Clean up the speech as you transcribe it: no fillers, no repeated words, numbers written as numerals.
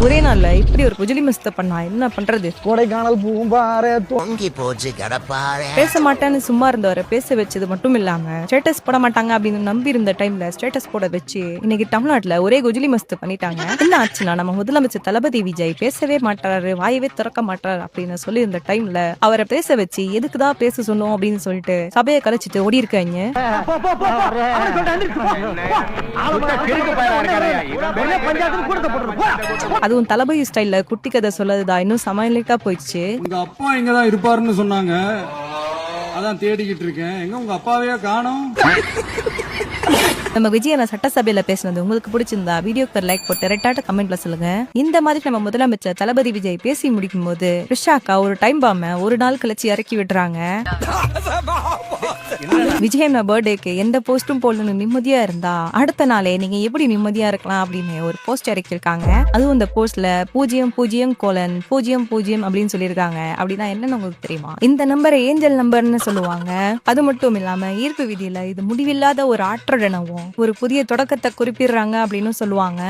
ஒரே நாள்ல இப்படி ஒரு குஜிலி மஸ்த பண்ணா என்ன பண்றது? கொடைக்கானல் பூம்பாறை பொங்கி போச்சு கடப்பாறை. பேச மாட்டேன்னு சும்மா இருந்தவரை பேச வச்சது மட்டும் இல்லாம ஸ்டேட்டஸ் போட மாட்டாங்க அப்படின்னு நம்பி இருந்த டைம்ல ஸ்டேட்டஸ் போட வச்சு இன்னைக்கு தமிழ்நாட்டுல ஒரே குஜிலி மஸ்து பண்ணிட்டாங்க. என்ன ஆச்சுன்னா, நம்ம முதலமைச்சர் தளபதி விஜய் பேசவே மாட்டாரு, வாயவே திறக்க மாட்டாரு அப்படின்னு சொல்லி இருந்த டைம்ல அவரை பேச வச்சு எதுக்குதான் பேச சொன்னோம் அப்படின்னு சொல்லிட்டு சபையை கலைச்சிட்டு ஓடி இருக்காங்க. அதுவும் தளபதி ஸ்டைல்ல குட்டி கதை சொல்லதுதான் இன்னும் சமையலிட்டா போயிடுச்சு. உங்க அப்பா இங்கதான் இருப்பாருன்னு சொன்னாங்க, அதான் தேடிக்கிட்டு இருக்கேன். எங்க உங்க அப்பாவையே காணோம். நம்ம விஜய் நான் சட்டசபையில பேசினது உங்களுக்கு பிடிச்சிருந்தா வீடியோக்கு லைக் போட்டு ரெட்டாட்ட கமெண்ட்ல சொல்லுங்க. இந்த மாதிரி நம்ம முதலமைச்சர் தளபதி விஜய் பேசி முடிக்கும் போது ரிஷாக்கா ஒரு டைம் பாம ஒரு நாள் கழிச்சு இறக்கி விடுறாங்க. விஜய் பர்த்டேக்கு எந்த போஸ்டும் போடணும்னு நிம்மதியா இருந்தா அடுத்த நாளே நீங்க எப்படி நிம்மதியா இருக்கலாம் அப்படின்னு ஒரு போஸ்ட் இறக்கிருக்காங்க. அதுவும் இந்த போஸ்ட்ல 00:00 அப்படின்னு சொல்லியிருக்காங்க. அப்படின்னா என்னன்னு உங்களுக்கு தெரியுமா? இந்த நம்பரை ஏஞ்சல் நம்பர்னு சொல்லுவாங்க. அது மட்டும் இல்லாம ஈர்ப்பு விதியில இது முடிவில்லாத ஒரு ஆற்றடனவும் ஒரு புதிய தொடக்கத்தை குறிப்பிடுறாங்க அப்படின்னு சொல்லுவாங்க.